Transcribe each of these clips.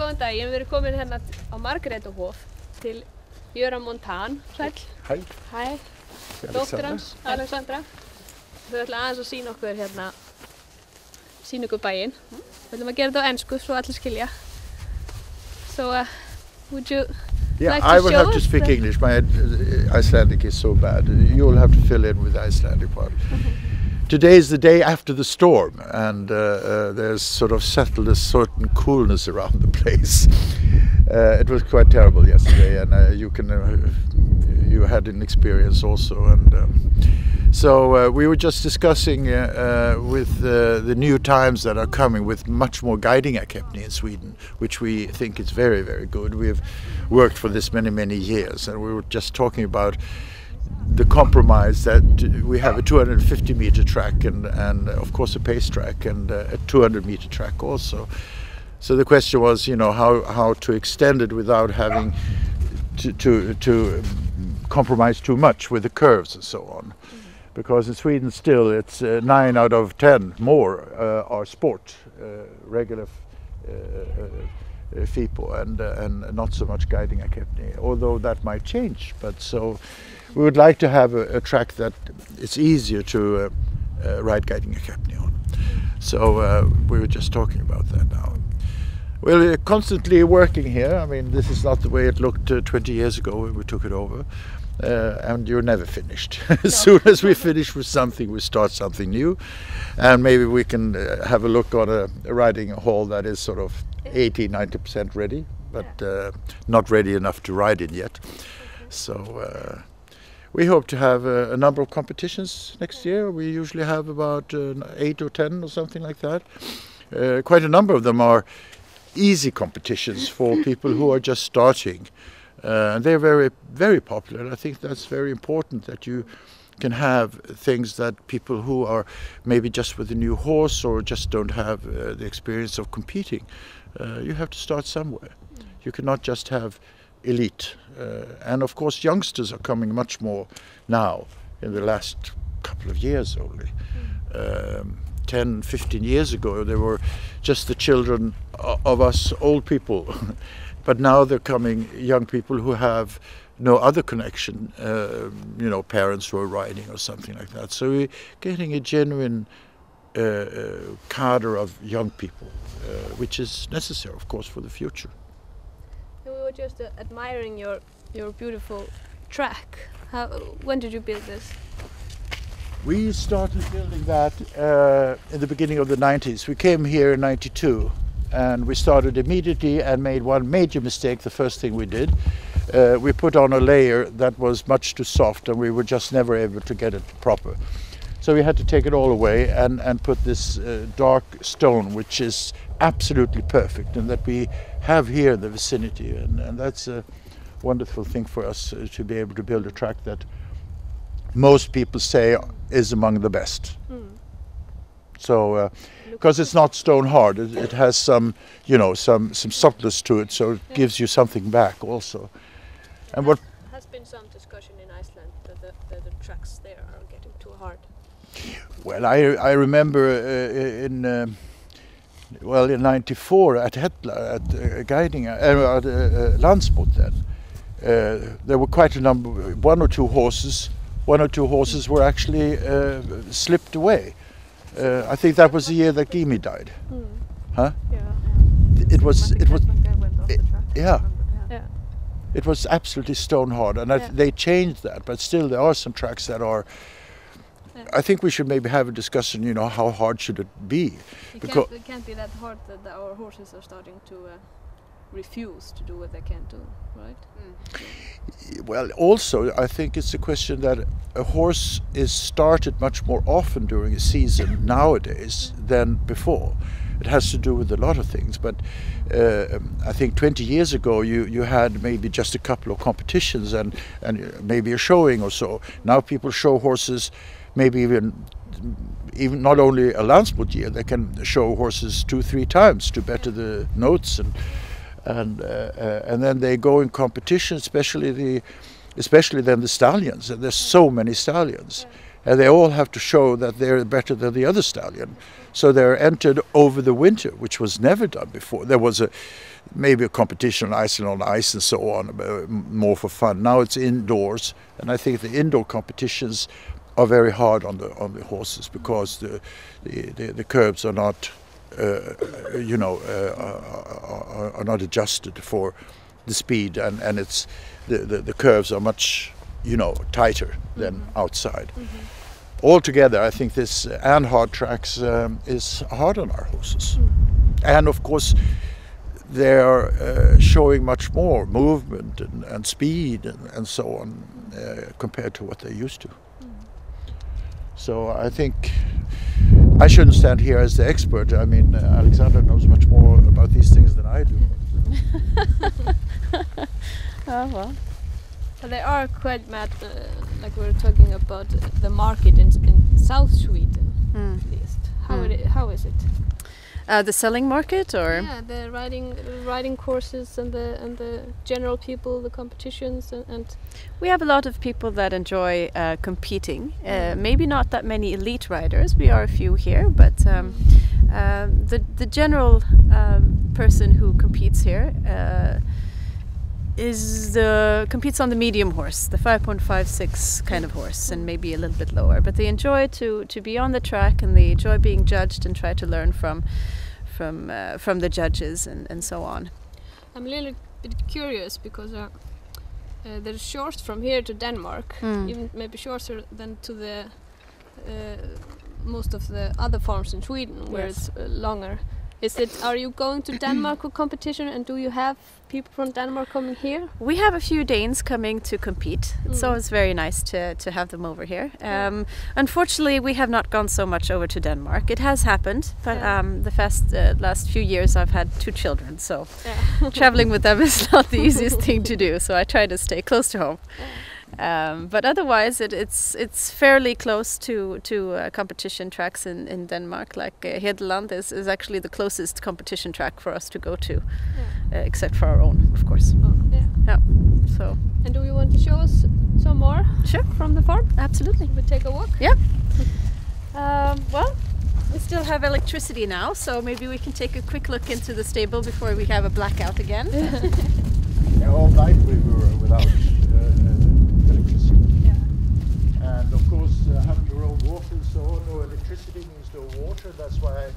góðan daginn, við erum komin hérna á Margretarhof til Göran Montan. Sæll. Hæ. Hæ. Dóttir hans, Alexandra. Þau ætla aðeins að sýna okkur hérna, sýna okkur bæinn. Við ætlum að gera þetta á ensku svo allir skilja. So, would you like to I will show have to us speak the... English. My Icelandic is so bad. You'll have to fill in with the Icelandic part. Today is the day after the storm, and there's sort of settled a certain coolness around the place. It was quite terrible yesterday, and you had an experience also. And so we were just discussing with the new times that are coming with much more guiding academy in Sweden, which we think is very, very good. We've worked for this many years, and we were just talking about the compromise that we have a 250-meter track and of course a pace track and a 200-meter track also. So the question was, you know, how to extend it without having to compromise too much with the curves and so on. Because in Sweden still it's 9 out of 10 more are sport, regular FIPO and not so much guiding academy, although that might change. But so we would like to have a track that it's easier to ride guiding academy on. So we were just talking about that now. We're constantly working here. I mean, this is not the way it looked 20 years ago when we took it over. And you're never finished. As soon as we finish with something, we start something new. And maybe we can have a look on a riding hall that is sort of 80–90% ready, but not ready enough to ride in yet. So we hope to have a number of competitions next year. We usually have about 8 or 10 or something like that. Quite a number of them are easy competitions for people who are just starting. And they're very popular. I think that's very important, that you can have things that people who are maybe just with a new horse or just don't have the experience of competing, you have to start somewhere. You cannot just have elite. And of course youngsters are coming much more now in the last couple of years only. 10–15 years ago they were just the children of us old people. But now they're coming young people who have no other connection, you know, parents who are riding or something like that. So we're getting a genuine cadre of young people, which is necessary, of course, for the future. And we were just admiring your beautiful track. When did you build this? We started building that in the beginning of the 90s. We came here in 92. And we started immediately and made one major mistake. The first thing we did, we put on a layer that was much too soft, and we were just never able to get it proper. So we had to take it all away and put this dark stone, which is absolutely perfect, and that we have here in the vicinity. And that's a wonderful thing for us to be able to build a track that most people say is among the best. So, because it's not stone hard, it has some, you know, some softness to it, so it gives you something back also. And what has been some discussion in Iceland that the tracks there are getting too hard. Well, I remember in '94 at Hetla at guiding at Landsmot then there were quite a number. One or two horses were actually slipped away. I think that was the year that Gimi died. Huh? Yeah. It was. Yeah. It was absolutely stone hard, and they changed that. But still, there are some tracks that are. I think we should maybe have a discussion. You know, how hard should it be? It can't be that hard that our horses are starting to refuse to do what they can do, right? Well, also I think it's a question that a horse is started much more often during a season nowadays than before. It has to do with a lot of things, but I think 20 years ago you had maybe just a couple of competitions and maybe a showing or so. Now people show horses maybe even not only a Landsmot year, they can show horses 2–3 times to better the notes and then they go in competition, especially then the stallions. And there's so many stallions, and they all have to show that they're better than the other stallion. So they're entered over the winter, which was never done before. There was maybe a competition on Iceland on ice and so on, more for fun. Now it's indoors, and I think the indoor competitions are very hard on the horses because the curbs are not are not adjusted for the speed, and it's the curves are much tighter than outside. Altogether, I think this and hard tracks is hard on our horses, and of course they are showing much more movement and speed and so on compared to what they used to. So I think I shouldn't stand here as the expert. I mean, Alexander knows much more about these things than I do. Oh well. But they are quite mad, like we were talking about the market in South Sweden, at least. How is it? The selling market, or yeah, the riding courses and the general people, the competitions, and we have a lot of people that enjoy competing. Maybe not that many elite riders. We are a few here, but the general person who competes here competes on the medium horse, the 5.56 kind of horse, and maybe a little bit lower. But they enjoy to be on the track, and they enjoy being judged and try to learn from the judges and so on. I'm a little bit curious because there's short from here to Denmark, even maybe shorter than to the most of the other farms in Sweden, where it's longer. Are you going to Denmark for competition, and do you have people from Denmark coming here? We have a few Danes coming to compete. It's always very nice to have them over here. Unfortunately, we have not gone so much over to Denmark. It has happened, but the last few years I've had 2 children, so traveling with them is not the easiest thing to do. So I try to stay close to home. But otherwise, it's fairly close to competition tracks in Denmark. Like Hedeland is actually the closest competition track for us to go to, except for our own, of course. Oh, yeah. Yeah. So. And do you want to show us some more? Sure. From the farm? Absolutely. Should we take a walk? Yeah. Well, we still have electricity now, so maybe we can take a quick look into the stable before we have a blackout again. Yeah, all night we were without electricity. Yeah. And of course, having your own water and so on, no electricity means no water. That's why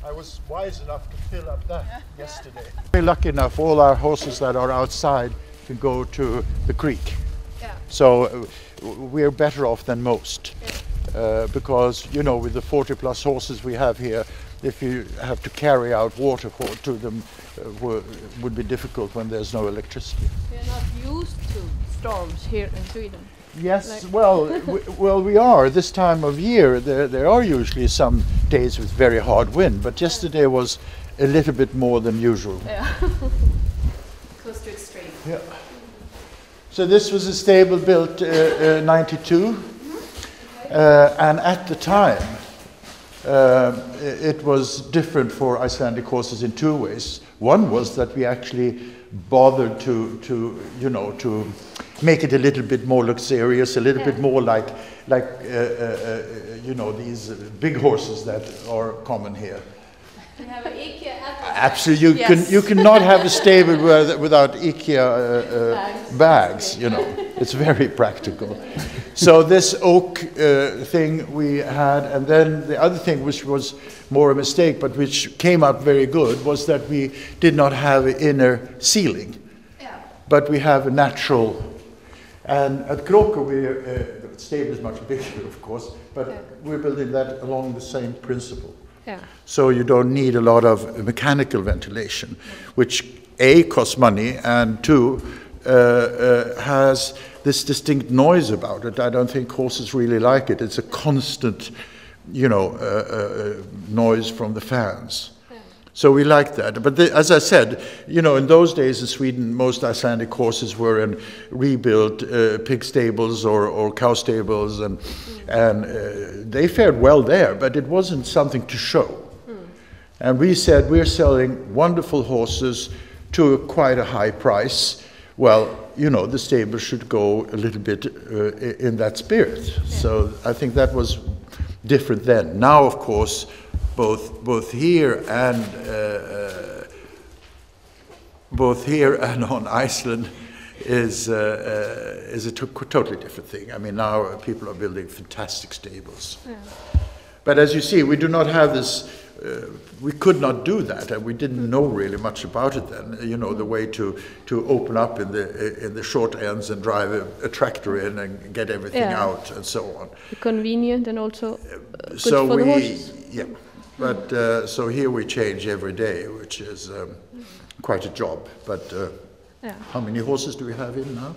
I was wise enough to fill up that yesterday. We're lucky enough, all our horses that are outside can go to the creek. Yeah. So we're better off than most. Because, with the 40 plus horses we have here, if you have to carry out water to them, would be difficult when there's no electricity. We're not used to storms here in Sweden. Yes, well, we are. This time of year, there are usually some days with very hard wind, but yesterday was a little bit more than usual. Yeah. Close to extreme. Yeah. So this was a stable built 92. And at the time, it was different for Icelandic horses in 2 ways. One was that we actually bothered to make it a little bit more luxurious, a little bit more like these big horses that are common here. We have an IKEA Absolutely, you cannot have a stable without IKEA bags. It's very practical. So this oak thing we had, and then the other thing, which was more a mistake, but which came out very good, was that we did not have an inner ceiling, but we have a natural. And at Kroker, the stable is much bigger, of course, but we're building that along the same principle. Yeah. So you don't need a lot of mechanical ventilation, which A, costs money, and 2, has this distinct noise about it. I don't think horses really like it. It's a constant, noise from the fans. Yeah. So we like that. But as I said, in those days in Sweden, most Icelandic horses were in rebuilt pig stables or cow stables, and they fared well there, but it wasn't something to show. And we said, we're selling wonderful horses to quite a high price. Well, the stable should go a little bit in that spirit. Yeah. So I think that was different then. Now, of course, both here and both here and on Iceland is a totally different thing. I mean, now people are building fantastic stables. Yeah. But as you see, we do not have this, we could not do that, and we didn't know really much about it then. You know, the way to open up in the short ends and drive a tractor in and get everything out and so on. Convenient and also good for the horses. Yeah, but so here we change every day, which is quite a job. But how many horses do we have in now?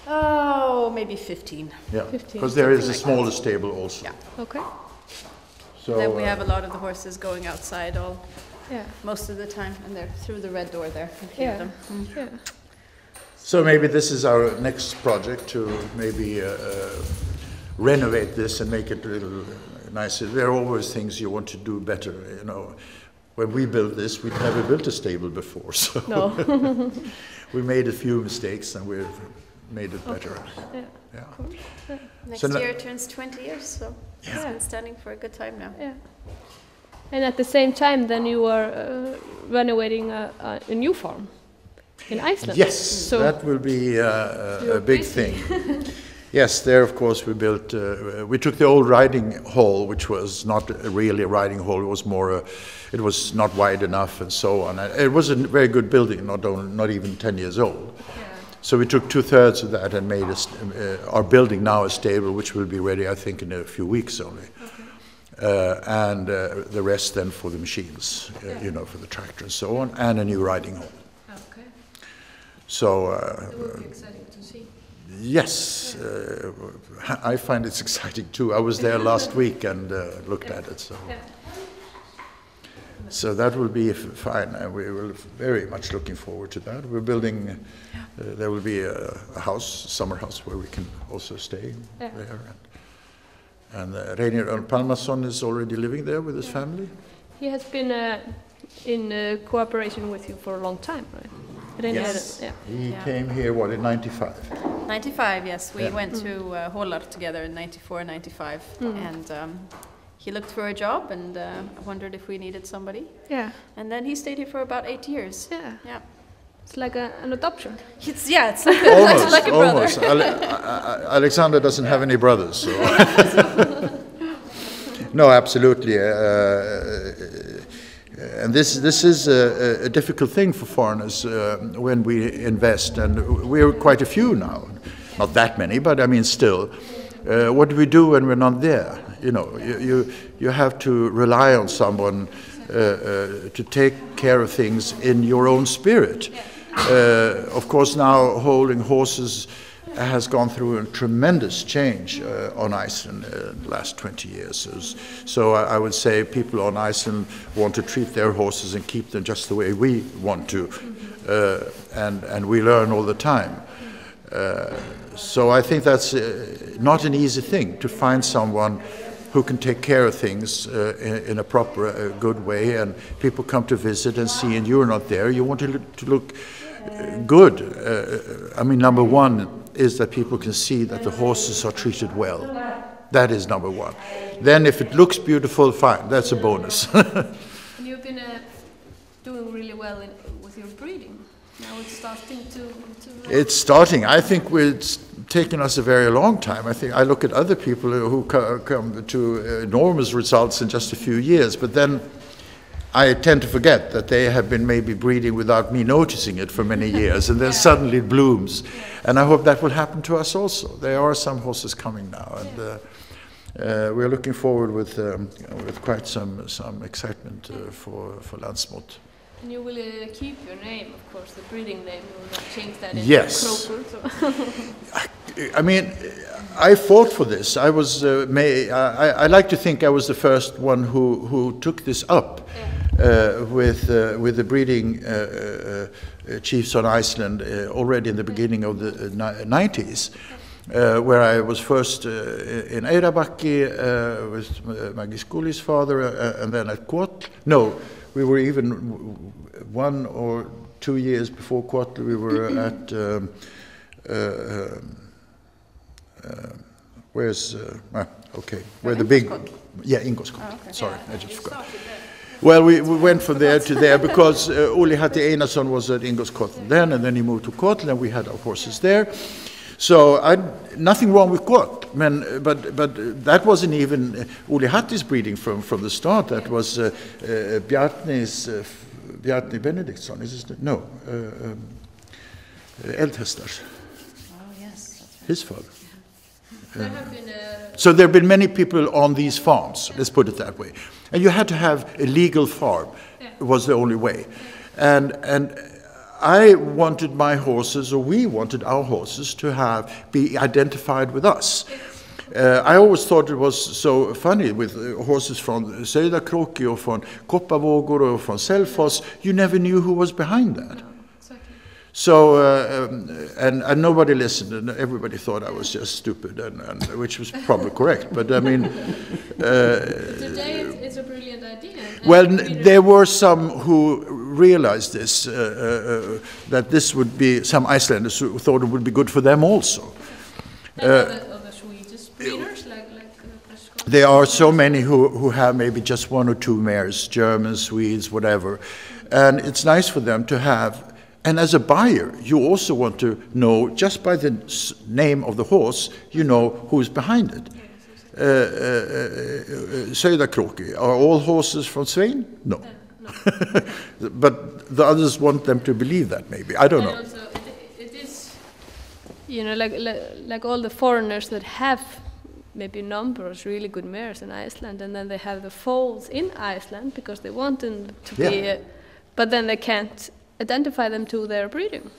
Oh, maybe 15. Yeah, because there is a smaller stable also. Yeah. Okay. So then we have a lot of the horses going outside most of the time, and they're through the red door there. You can hear them. Yeah. So maybe this is our next project, to maybe renovate this and make it a little nicer. There are always things you want to do better, you know. When we built this, we'd never built a stable before, so we made a few mistakes and we've made it better. Yeah. Cool. Next year it turns 20 years, so it's been standing for a good time now. Yeah. And at the same time, then you were renovating a new farm in Iceland. Yes, so that will be a big thing. Yes, there of course we built, we took the old riding hall, which was not really a riding hall, it was more, it was not wide enough and so on. It was a very good building, not even 10 years old. Yeah. So we took 2/3 of that and made our building now a stable, which will be ready I think in a few weeks only. Okay. And the rest then for the machines, you know, for the tractor and so on, and a new riding hall. Okay. So it will be exciting to see. Yes, I find it's exciting too. I was there last week and looked at it. So that will be fine, and we will very much looking forward to that. We're building. There will be a house, summer house, where we can also stay there. And Reynir Palmason is already living there with his family. He has been in cooperation with you for a long time, right? Yes. He came here, in 95? 95, yes. We went to Hålar together in 94, 95. And he looked for a job and wondered if we needed somebody. Yeah. And then he stayed here for about 8 years. Yeah. It's like an adoption. It's like a brother. Almost. Alexander doesn't have any brothers. So. No, absolutely. And this is a difficult thing for foreigners when we invest, and we're quite a few now. Not that many, but I mean still. What do we do when we're not there? You know, you have to rely on someone to take care of things in your own spirit. Of course, now holding horses has gone through a tremendous change on Iceland in the last 20 years. So I would say people on Iceland want to treat their horses and keep them just the way we want to, and we learn all the time. So I think that's not an easy thing, to find someone who can take care of things in a proper, good way, and people come to visit and see, and you're not there. You want to look good. I mean, number one is that people can see that the horses are treated well. That is number one. Then if it looks beautiful, fine, that's a bonus. And you've been doing really well with your breeding. Now it's starting to It's starting. I think it's taken us a very long time. I think I look at other people who come to enormous results in just a few years, but then I tend to forget that they have been maybe breeding without me noticing it for many years, and then suddenly it blooms. And I hope that will happen to us also. There are some horses coming now, and we're looking forward with quite some excitement for Landsmot. And you will keep your name, of course, the breeding name. You will not change that into Krokur. So. I mean, I fought for this. I was. I like to think I was the first one who took this up with the breeding chiefs on Iceland already in the beginning of the 90s. Where I was first in Eirabakki with Maggie Schooley's father, and then at Kotl. No, we were even 1 or 2 years before Kotl. We were at where's where the big Ingolskot. Oh, okay. Sorry, I just forgot. Well, we went from there to there because Ole Hatti Einarsson was at Ingolscotten then, and then he moved to Kotel, and we had our horses there. So nothing wrong with Kot, but that wasn't even Ole Hatti's breeding from the start. That was Bjarni Benediktsson, is it? No, Eldhästar. Oh yes, that's right. His father. So there have been many people on these farms, let's put it that way. And you had to have a legal farm, was the only way. And I wanted my horses, or we wanted our horses, to be identified with us. I always thought it was so funny with horses from Söderkråki or from Kopparvågor or from Selfoss. You never knew who was behind that. So, and nobody listened, and everybody thought I was just stupid, and which was probably correct. But I mean, today it's a brilliant idea. Well, there were some who realized this, that this would be some Icelanders who thought it would be good for them also. Other Swedish breeders, like there are so many who have maybe just one or two mares, Germans, Swedes, whatever, and it's nice for them to have. And as a buyer, you also want to know, just by the name of the horse, you know who's behind it. Söderkråki, are all horses from Svein? No. But the others want them to believe that, maybe. I don't know. Also, it is, you know, like all the foreigners that have maybe numbers really good mares in Iceland, and then they have the foals in Iceland because they want them to be, but then they can't identify them to their breeding.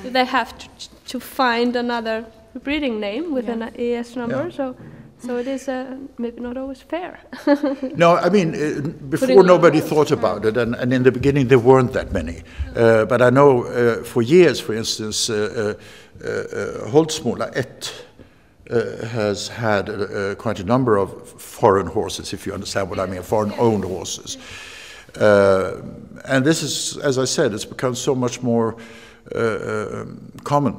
They have to find another breeding name with an ES number, so it is maybe not always fair. No, I mean, before nobody thought about it, and in the beginning there weren't that many. But I know for years, for instance, Holtsmåla1 has had quite a number of foreign horses, if you understand what I mean, foreign-owned horses. And this is, as I said, it's become so much more common.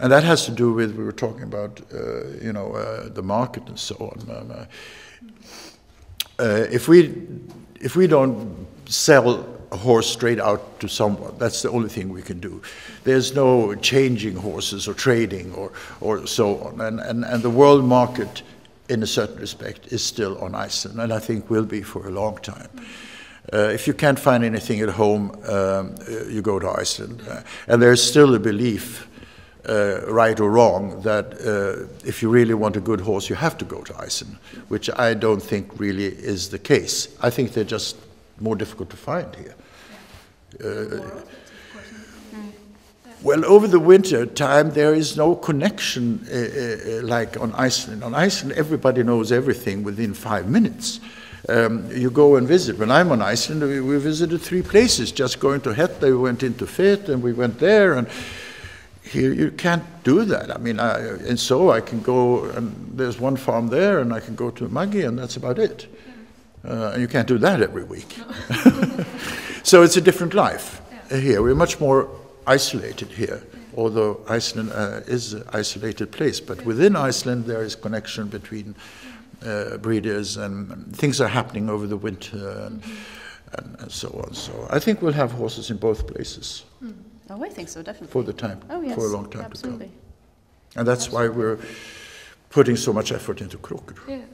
And that has to do with, we were talking about, the market and so on. If we don't sell a horse straight out to someone, that's the only thing we can do. There's no changing horses or trading or so on. And the world market, in a certain respect, is still on Iceland, and I think will be for a long time. If you can't find anything at home, you go to Iceland. And there's still a belief, right or wrong, that if you really want a good horse, you have to go to Iceland, which I don't think really is the case. I think they're just more difficult to find here. Well, over the winter time, there is no connection like on Iceland. On Iceland, everybody knows everything within 5 minutes. You go and visit. When I'm on Iceland, we visited 3 places. Just going to Hetta, we went into Fit, and we went there. And here you can't do that. I mean, and so I can go, and there's one farm there, and I can go to Maggie, and that's about it. And you can't do that every week. So it's a different life here. We're much more isolated here, although Iceland is an isolated place. But within Iceland, there is connection between breeders, and things are happening over the winter and so on. So I think we'll have horses in both places. Oh, I think so, definitely. For the time, for a long time absolutely. to come. And that's why we're putting so much effort into Kråker. Yeah.